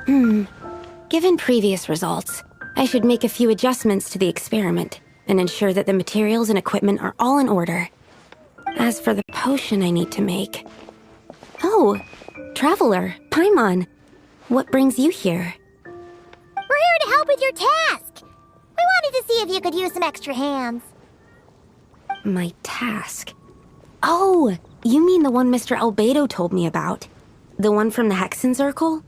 Given previous results, I should make a few adjustments to the experiment and ensure that the materials and equipment are all in order. As for the potion I need to make... Oh, Traveler, Paimon, what brings you here? We're here to help with your task. We wanted to see if you could use some extra hands. My task? Oh, you mean the one Mr. Albedo told me about? The one from the Hexen Circle?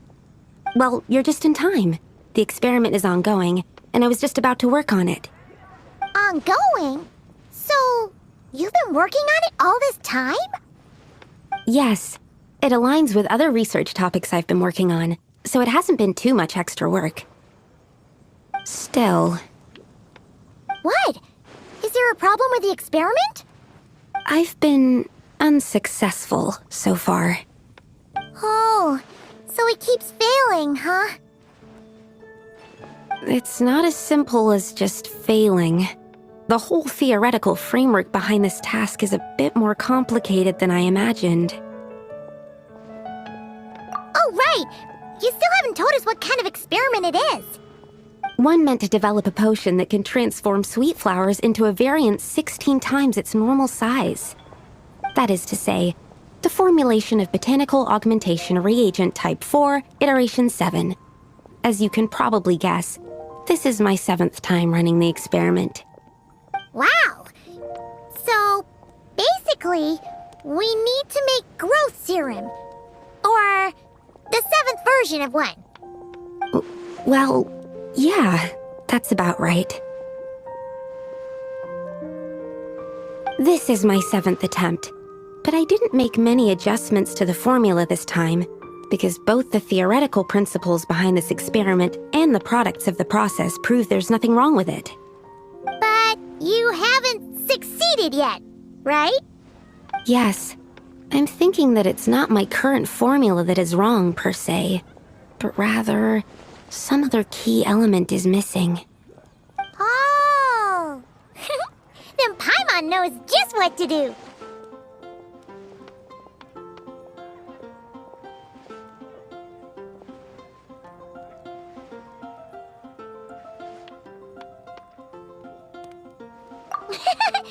Well, you're just in time. The experiment is ongoing, and I was just about to work on it. Ongoing? So, you've been working on it all this time? Yes. It aligns with other research topics I've been working on, so it hasn't been too much extra work. Still... What? Is there a problem with the experiment? I've been unsuccessful so far. Oh, so it keeps failing, huh? It's not as simple as just failing. The whole theoretical framework behind this task is a bit more complicated than I imagined. Oh, right! You still haven't told us what kind of experiment it is. One meant to develop a potion that can transform sweet flowers into a variant 16 times its normal size. That is to say, the formulation of Botanical Augmentation Reagent Type 4, Iteration 7. As you can probably guess, this is my 7th time running the experiment. Wow! So, basically, we need to make growth serum. Or the 7th version of one. Well, yeah, that's about right. This is my 7th attempt, but I didn't make many adjustments to the formula this time, because both the theoretical principles behind this experiment and the products of the process prove there's nothing wrong with it. But you haven't succeeded yet, right? Yes. I'm thinking that it's not my current formula that is wrong, per se, but rather, some other key element is missing. Oh! Then Paimon knows just what to do.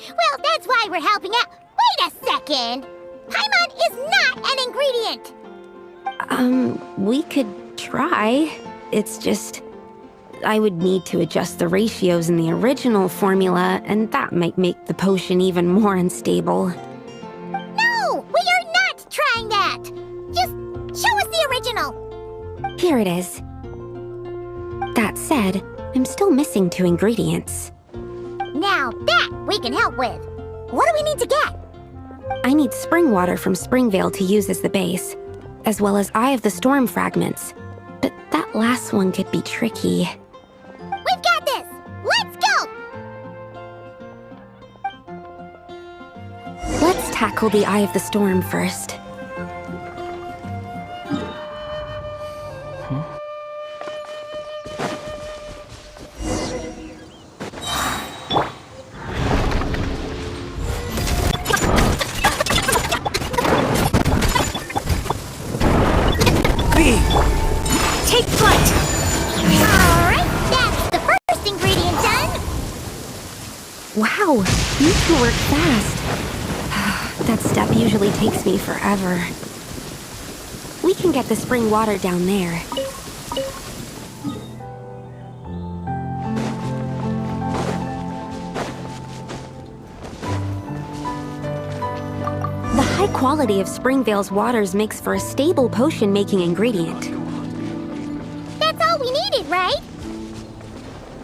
Well, that's why we're helping out. Wait a second! Paimon is not an ingredient! We could try. It's just... I would need to adjust the ratios in the original formula, and that might make the potion even more unstable. No! We are not trying that! Just show us the original! Here it is. That said, I'm still missing 2 ingredients. Now that we can help with. What do we need to get? I need spring water from Springvale to use as the base, as well as Eye of the Storm fragments. But that last one could be tricky. We've got this! Let's go! Let's tackle the Eye of the Storm first. Take flight! Alright, that's the first ingredient done! Wow, you can work fast. That step usually takes me forever. We can get the spring water down there. The high quality of Springvale's waters makes for a stable potion-making ingredient. That's all we needed, right?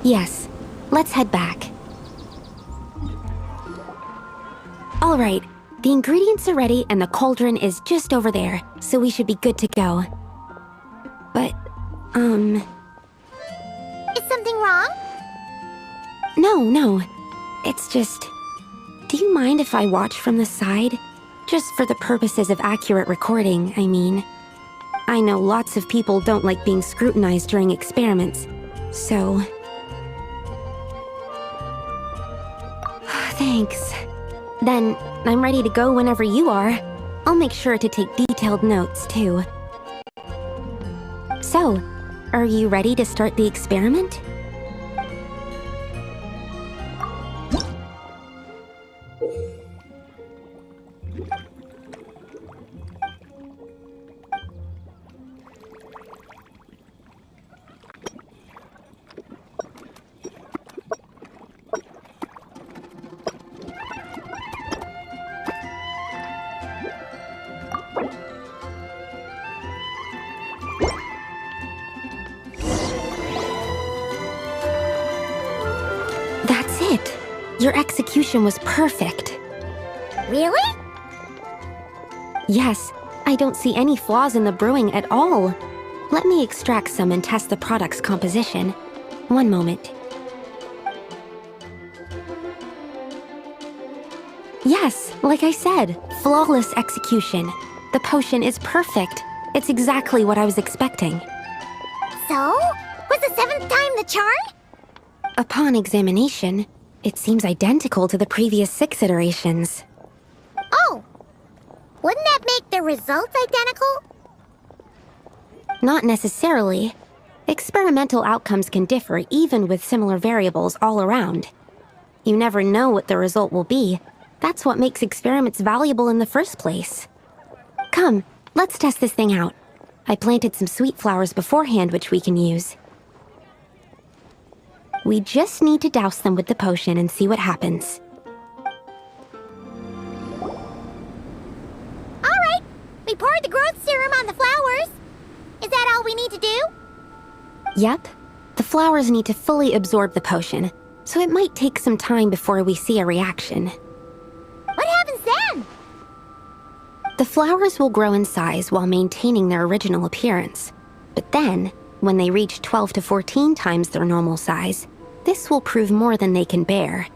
Yes, let's head back. All right, the ingredients are ready and the cauldron is just over there, so we should be good to go. But, Is something wrong? No. It's just... Do you mind if I watch from the side? Just for the purposes of accurate recording, I mean. I know lots of people don't like being scrutinized during experiments, so... Thanks. Then, I'm ready to go whenever you are. I'll make sure to take detailed notes, too. So, Are you ready to start the experiment? That's it. Your execution was perfect. Really? Yes, I don't see any flaws in the brewing at all. Let me extract some and test the product's composition. One moment. Yes, like I said, flawless execution. The potion is perfect. It's exactly what I was expecting. So? Was the 7th time the charm? Upon examination, it seems identical to the previous 6 iterations. Oh! Wouldn't that make the results identical? Not necessarily. Experimental outcomes can differ even with similar variables all around. You never know what the result will be. That's what makes experiments valuable in the first place. Come, let's test this thing out. I planted some sweet flowers beforehand which we can use. We just need to douse them with the potion and see what happens. Alright, we poured the growth serum on the flowers. Is that all we need to do? Yep. The flowers need to fully absorb the potion, so it might take some time before we see a reaction. What happens then? The flowers will grow in size while maintaining their original appearance. But then, when they reach 12 to 14 times their normal size, this will prove more than they can bear.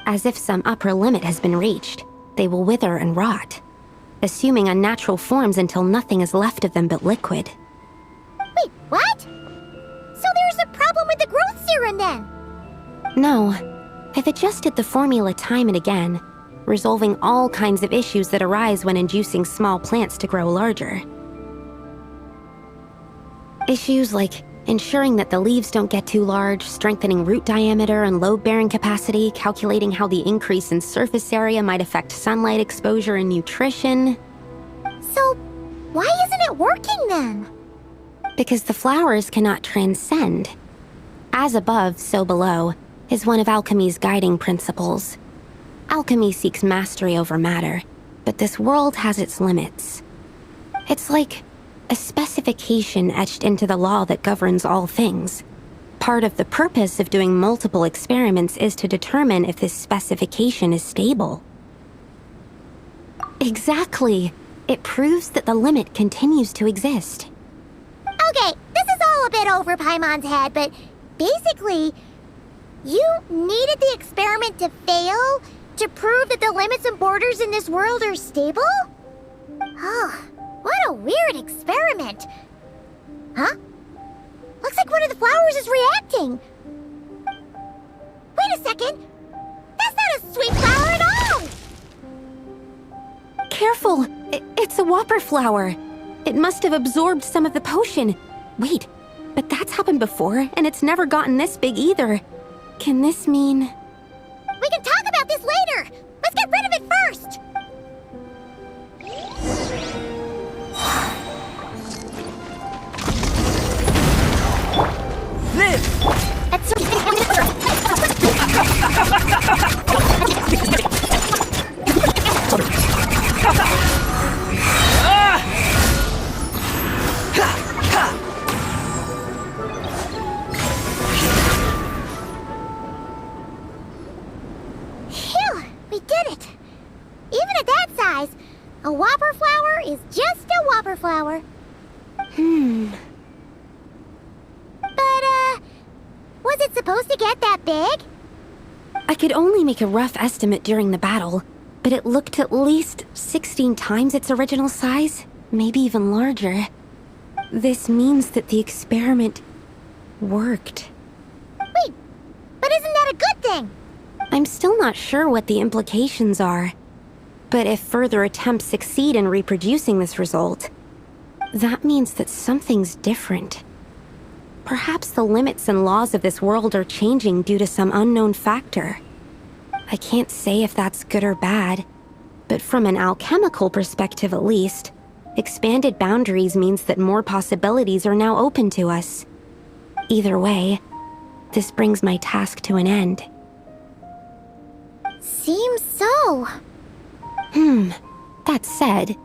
As if some upper limit has been reached, they will wither and rot, assuming unnatural forms until nothing is left of them but liquid. Wait, what? So there's a problem with the growth serum then? No, I've adjusted the formula time and again, resolving all kinds of issues that arise when inducing small plants to grow larger. Issues like ensuring that the leaves don't get too large, strengthening root diameter and load-bearing capacity, calculating how the increase in surface area might affect sunlight exposure and nutrition. So, why isn't it working then? Because the flowers cannot transcend. As above, so below, is one of alchemy's guiding principles. Alchemy seeks mastery over matter, but this world has its limits. It's like a specification etched into the law that governs all things. Part of the purpose of doing multiple experiments is to determine if this specification is stable. Exactly. It proves that the limit continues to exist. Okay, this is all a bit over Paimon's head, but basically, you needed the experiment to fail to prove that the limits and borders in this world are stable? Oh, what a weird experiment. Huh? Looks like one of the flowers is reacting. Wait a second. That's not a sweet flower at all! Careful! It's a whopper flower. It must have absorbed some of the potion. Wait, but that's happened before, and it's never gotten this big either. Can this mean... We can talk about this later! Let's get rid of it first! Phew, we did it! Even at that size, a whopper flower is just a whopper flower. But, was it supposed to get that big? I could only make a rough estimate during the battle, but it looked at least 16 times its original size, maybe even larger. This means that the experiment worked. Wait, but isn't that a good thing? I'm still not sure what the implications are. But if further attempts succeed in reproducing this result, that means that something's different. Perhaps the limits and laws of this world are changing due to some unknown factor. I can't say if that's good or bad, but from an alchemical perspective at least, expanded boundaries means that more possibilities are now open to us. Either way, this brings my task to an end. Seems so. That said,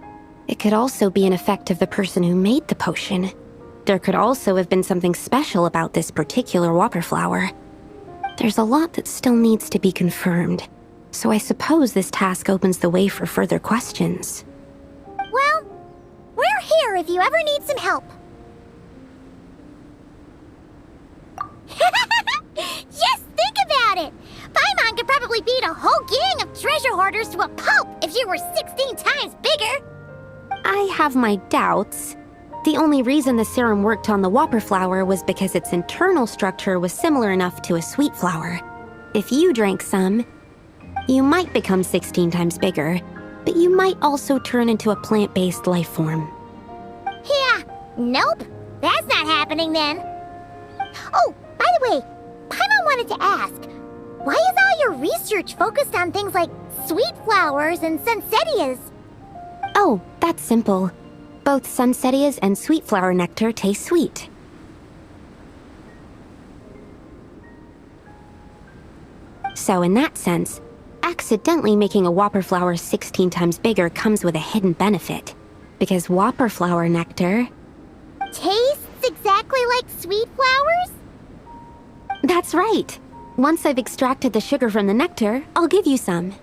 it could also be an effect of the person who made the potion. There could also have been something special about this particular whopper flower. There's a lot that still needs to be confirmed, so I suppose this task opens the way for further questions. Well, we're here if you ever need some help. Just think about it! Paimon could probably beat a whole gang of treasure hoarders to a pulp if you were 16 times bigger! I have my doubts. The only reason the serum worked on the whopper flower was because its internal structure was similar enough to a sweet flower. If you drank some, you might become 16 times bigger, but you might also turn into a plant-based life form. Yeah, nope. That's not happening then. Oh, by the way, Paimon wanted to ask, why is all your research focused on things like sweet flowers and sunsettias? Oh, that's simple. Both sunsettias and sweet flower nectar taste sweet. So in that sense, accidentally making a whopper flower 16 times bigger comes with a hidden benefit. Because whopper flower nectar... Tastes exactly like sweet flowers? That's right. Once I've extracted the sugar from the nectar, I'll give you some.